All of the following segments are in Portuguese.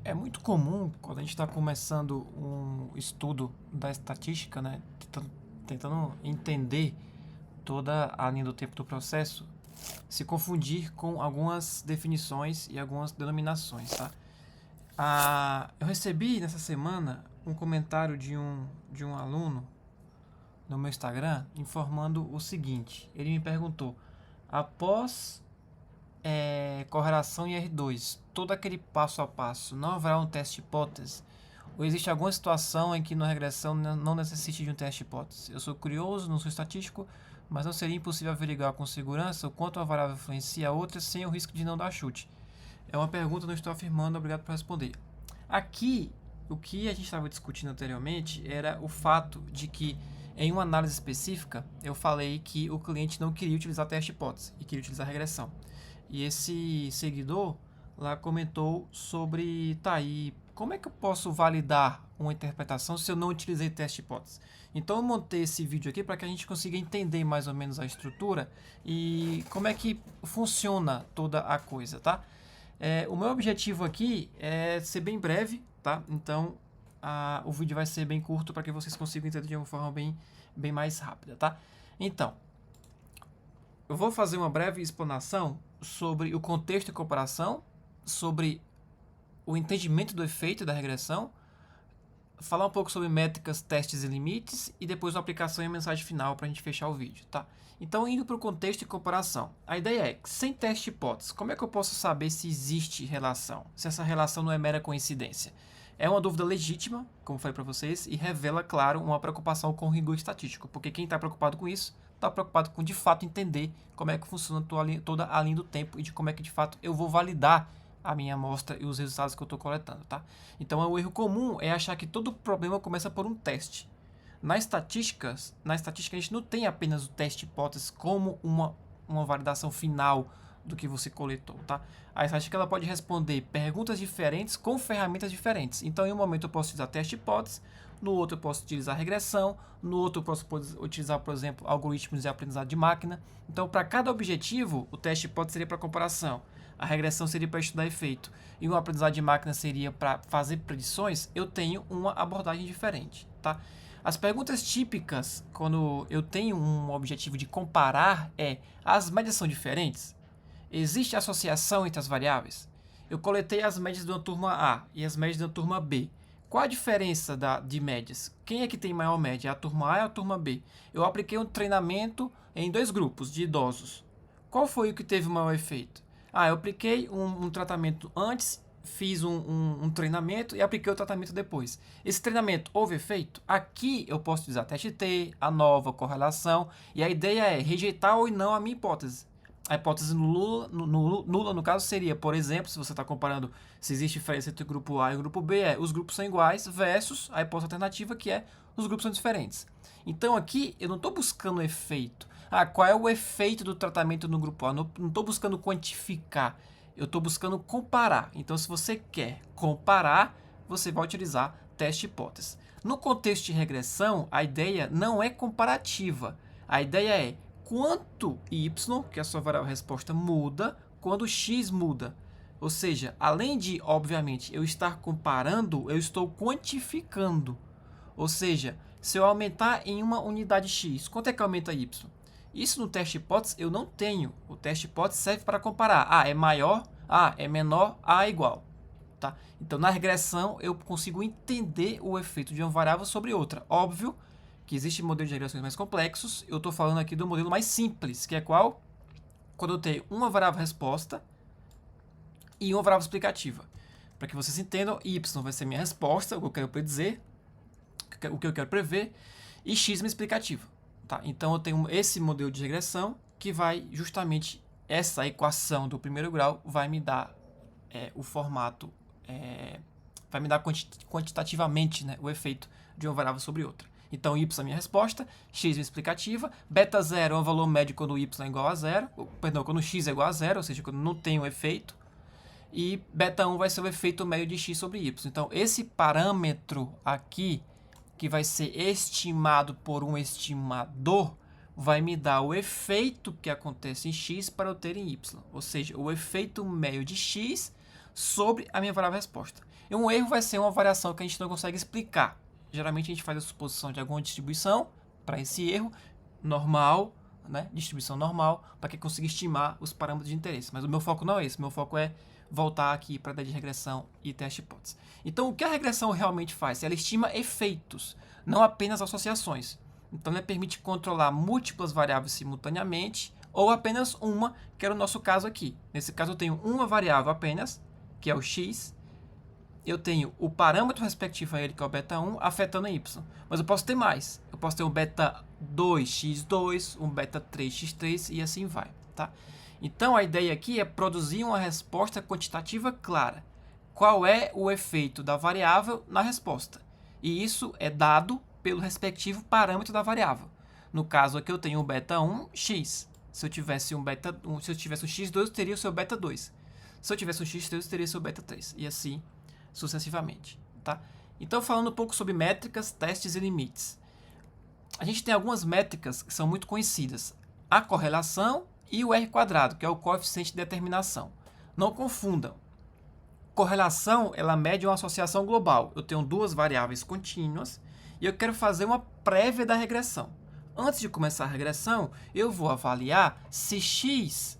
É muito comum quando a gente está começando um estudo da estatística, né, tentando entender toda a linha do tempo do processo, se confundir com algumas definições e algumas denominações, tá? Eu recebi nessa semana um comentário de um aluno no meu Instagram informando o seguinte. Ele me perguntou: após correlação em R2, todo aquele passo a passo, não haverá um teste hipótese? Ou existe alguma situação em que na regressão não necessite de um teste hipótese? Eu sou curioso, não sou estatístico, mas não seria impossível averiguar com segurança o quanto uma variável influencia a outra sem o risco de não dar chute? É uma pergunta, não estou afirmando, obrigado por responder. Aqui, o que a gente estava discutindo anteriormente era o fato de que, em uma análise específica, eu falei que o cliente não queria utilizar teste hipótese e queria utilizar regressão. E esse seguidor lá comentou sobre, tá aí, como é que eu posso validar uma interpretação se eu não utilizei teste hipótese? Então eu montei esse vídeo aqui para que a gente consiga entender mais ou menos a estrutura e como é que funciona toda a coisa, tá? O meu objetivo aqui é ser bem breve, tá? Então o vídeo vai ser bem curto para que vocês consigam entender de uma forma bem mais rápida, tá? Então, eu vou fazer uma breve explanação sobre o contexto de comparação, sobre o entendimento do efeito da regressão, falar um pouco sobre métricas, testes e limites e depois a aplicação e a mensagem final para a gente fechar o vídeo, tá? Então, indo para o contexto de comparação, a ideia é que, sem teste hipótese, como é que eu posso saber se existe relação, se essa relação não é mera coincidência? É uma dúvida legítima, como falei para vocês, e revela, claro, uma preocupação com o rigor estatístico, porque quem está preocupado com isso está preocupado com, de fato, entender como é que funciona toda a linha do tempo e de como é que, de fato, eu vou validar a minha amostra e os resultados que eu estou coletando, tá? Então, o erro comum é achar que todo problema começa por um teste. Na estatística a gente não tem apenas o teste hipótese como uma validação final do que você coletou, tá? A estatística ela pode responder perguntas diferentes com ferramentas diferentes. Então, em um momento eu posso utilizar teste hipótese, no outro eu posso utilizar regressão, no outro eu posso utilizar, por exemplo, algoritmos de aprendizado de máquina. Então, para cada objetivo, o teste hipótese seria para comparação, a regressão seria para estudar efeito e o aprendizado de máquina seria para fazer predições. Eu tenho uma abordagem diferente, tá? As perguntas típicas quando eu tenho um objetivo de comparar as médias são diferentes? Existe associação entre as variáveis? Eu coletei as médias de uma turma A e as médias da turma B. Qual a diferença de médias? Quem é que tem maior média? A turma A ou a turma B? Eu apliquei um treinamento em 2 grupos de idosos. Qual foi o que teve o maior efeito? Eu apliquei um tratamento antes, fiz um treinamento e apliquei o tratamento depois. Esse treinamento houve efeito? Aqui eu posso utilizar teste T, a nova correlação, e a ideia é rejeitar ou não a minha hipótese. A hipótese nula, no caso, seria, por exemplo, se você está comparando se existe diferença entre o grupo A e o grupo B, os grupos são iguais versus a hipótese alternativa, que é os grupos são diferentes. Então aqui eu não estou buscando efeito. Qual é o efeito do tratamento no grupo A? Não estou buscando quantificar, eu estou buscando comparar. Então, se você quer comparar, você vai utilizar teste hipótese. No contexto de regressão, a ideia não é comparativa. A ideia é quanto y, que é a sua variável resposta, muda quando x muda. Ou seja, além de, obviamente, eu estar comparando, eu estou quantificando. Ou seja, se eu aumentar em uma unidade x, quanto é que aumenta y? Isso no teste hipótese eu não tenho. O teste hipótese serve para comparar. É maior, é menor, é igual. Tá? Então, na regressão, eu consigo entender o efeito de uma variável sobre outra. Óbvio que existem modelos de regressões mais complexos. Eu estou falando aqui do modelo mais simples, que é qual? Quando eu tenho uma variável resposta e uma variável explicativa. Para que vocês entendam, y vai ser minha resposta, o que eu quero predizer, o que eu quero prever, e x minha explicativa. Tá? Então, eu tenho esse modelo de regressão que vai justamente, essa equação do primeiro grau vai me dar o formato, vai me dar quantitativamente, né, o efeito de uma variável sobre outra. Então, y é a minha resposta, x é minha explicativa, beta 0 é um valor médio quando y é igual a 0, perdão, quando x é igual a 0, ou seja, quando não tem um efeito, e beta 1 vai ser o efeito médio de x sobre y. Então, esse parâmetro aqui, que vai ser estimado por um estimador, vai me dar o efeito que acontece em x para eu ter em y. Ou seja, o efeito médio de x sobre a minha variável resposta. E um erro vai ser uma variação que a gente não consegue explicar. Geralmente a gente faz a suposição de alguma distribuição para esse erro normal, né? Distribuição normal, para que consiga estimar os parâmetros de interesse. Mas o meu foco não é esse, o meu foco é voltar aqui para a ideia de regressão e teste hipótese. Então, o que a regressão realmente faz? Ela estima efeitos, não apenas associações. Então, ela permite controlar múltiplas variáveis simultaneamente ou apenas uma, que era o nosso caso aqui. Nesse caso, eu tenho uma variável apenas, que é o x. Eu tenho o parâmetro respectivo a ele, que é o beta 1, afetando a y. Mas eu posso ter mais. Eu posso ter um beta 2x2, um beta 3x3 e assim vai, tá? Então, a ideia aqui é produzir uma resposta quantitativa clara. Qual é o efeito da variável na resposta? E isso é dado pelo respectivo parâmetro da variável. No caso aqui, eu tenho o beta 1, x. Se eu tivesse um x2, eu teria o seu beta 2. Se eu tivesse um x3, eu teria o seu beta 3. E assim sucessivamente, tá? Então, falando um pouco sobre métricas, testes e limites. A gente tem algumas métricas que são muito conhecidas. A correlação e o R², que é o coeficiente de determinação. Não confundam. Correlação, ela mede uma associação global. Eu tenho duas variáveis contínuas e eu quero fazer uma prévia da regressão. Antes de começar a regressão, eu vou avaliar se y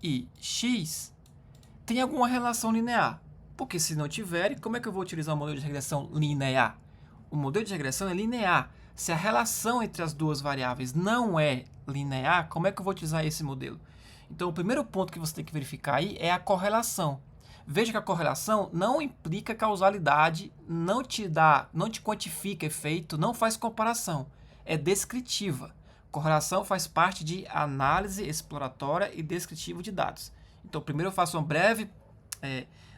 e x tem alguma relação linear. Porque se não tiver, como é que eu vou utilizar o modelo de regressão linear? O modelo de regressão é linear. Se a relação entre as duas variáveis não é linear, como é que eu vou utilizar esse modelo? Então, o primeiro ponto que você tem que verificar aí é a correlação. Veja que a correlação não implica causalidade, não te quantifica efeito, não faz comparação. É descritiva. Correlação faz parte de análise exploratória e descritiva de dados. Então, primeiro eu faço uma breve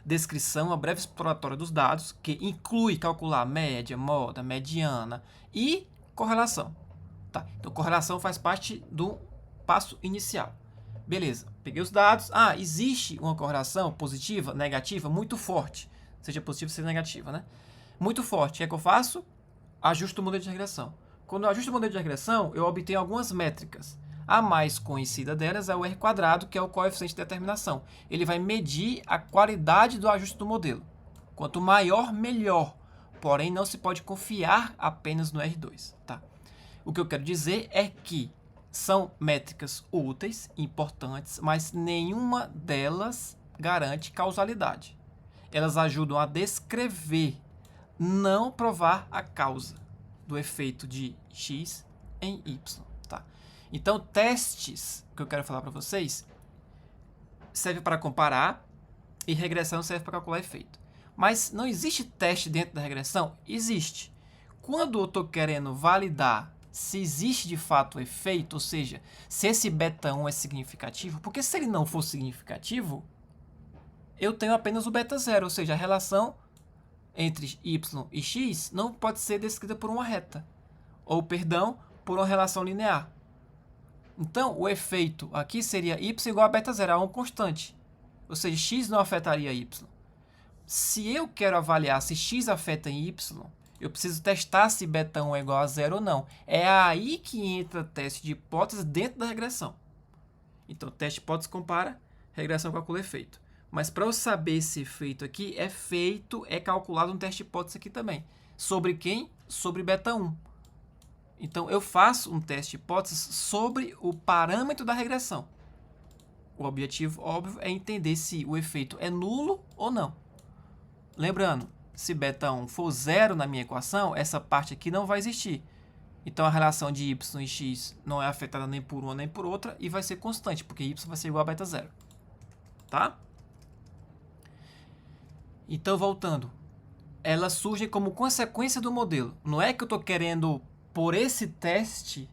descrição, uma breve exploratória dos dados, que inclui calcular média, moda, mediana e correlação. Tá? Então, correlação faz parte do passo inicial. Beleza, peguei os dados. Existe uma correlação positiva, negativa, muito forte. Seja positiva, seja negativa, né? Muito forte. O que é que eu faço? Ajusto o modelo de regressão. Quando eu ajusto o modelo de regressão, eu obtenho algumas métricas. A mais conhecida delas é o R², que é o coeficiente de determinação. Ele vai medir a qualidade do ajuste do modelo. Quanto maior, melhor. Porém, não se pode confiar apenas no R2. Tá? O que eu quero dizer é que são métricas úteis, importantes, mas nenhuma delas garante causalidade. Elas ajudam a descrever, não provar a causa do efeito de x em y. Tá? Então, testes que eu quero falar para vocês serve para comparar e regressão serve para calcular efeito. Mas não existe teste dentro da regressão? Existe. Quando eu estou querendo validar se existe de fato efeito, ou seja, se esse beta 1 é significativo, porque se ele não for significativo, eu tenho apenas o beta 0, ou seja, a relação entre y e x não pode ser descrita por uma reta, ou, perdão, por uma relação linear. Então, o efeito aqui seria y igual a beta 0, é uma constante, ou seja, x não afetaria y. Se eu quero avaliar se x afeta em y, eu preciso testar se beta 1 é igual a 0 ou não. É aí que entra teste de hipótese dentro da regressão. Então, teste de hipótese compara, regressão calcula efeito. Mas para eu saber esse efeito aqui, é calculado um teste de hipótese aqui também. Sobre quem? Sobre beta 1. Então, eu faço um teste de hipótese sobre o parâmetro da regressão. O objetivo, óbvio, é entender se o efeito é nulo ou não. Lembrando, se beta 1 for 0 na minha equação, essa parte aqui não vai existir. Então, a relação de y e x não é afetada nem por uma nem por outra e vai ser constante, porque y vai ser igual a beta 0. Tá? Então, voltando. Elas surgem como consequência do modelo. Não é que eu estou querendo, por esse teste,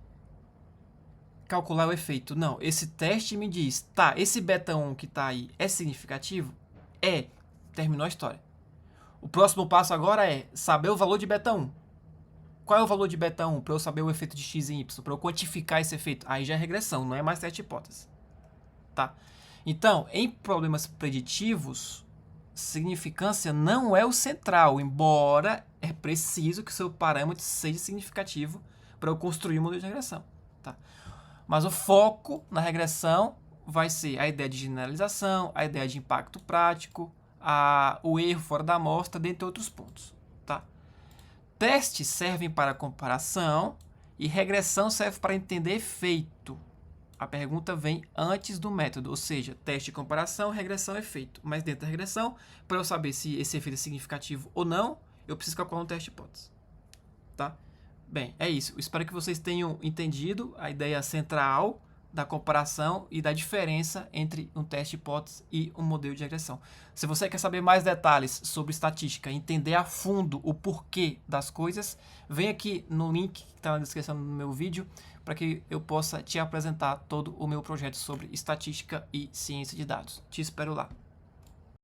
calcular o efeito. Não, esse teste me diz, tá, esse beta 1 que está aí é significativo? É. Terminou a história. O próximo passo agora é saber o valor de beta 1. Qual é o valor de beta 1 para eu saber o efeito de x em y, para eu quantificar esse efeito? Aí já é regressão, não é mais teste de hipótese. Tá? Então, em problemas preditivos, significância não é o central, embora é preciso que o seu parâmetro seja significativo para eu construir um modelo de regressão. Tá? Mas o foco na regressão vai ser a ideia de generalização, a ideia de impacto prático, o erro fora da amostra, dentre outros pontos. Tá? Testes servem para comparação e regressão serve para entender efeito. A pergunta vem antes do método, ou seja, teste, comparação, regressão, efeito. Mas dentro da regressão, para eu saber se esse efeito é significativo ou não, eu preciso calcular um teste hipótese. Tá? Bem, é isso. Espero que vocês tenham entendido a ideia central da comparação e da diferença entre um teste hipótese e um modelo de regressão. Se você quer saber mais detalhes sobre estatística, entender a fundo o porquê das coisas, vem aqui no link que está na descrição do meu vídeo para que eu possa te apresentar todo o meu projeto sobre estatística e ciência de dados. Te espero lá.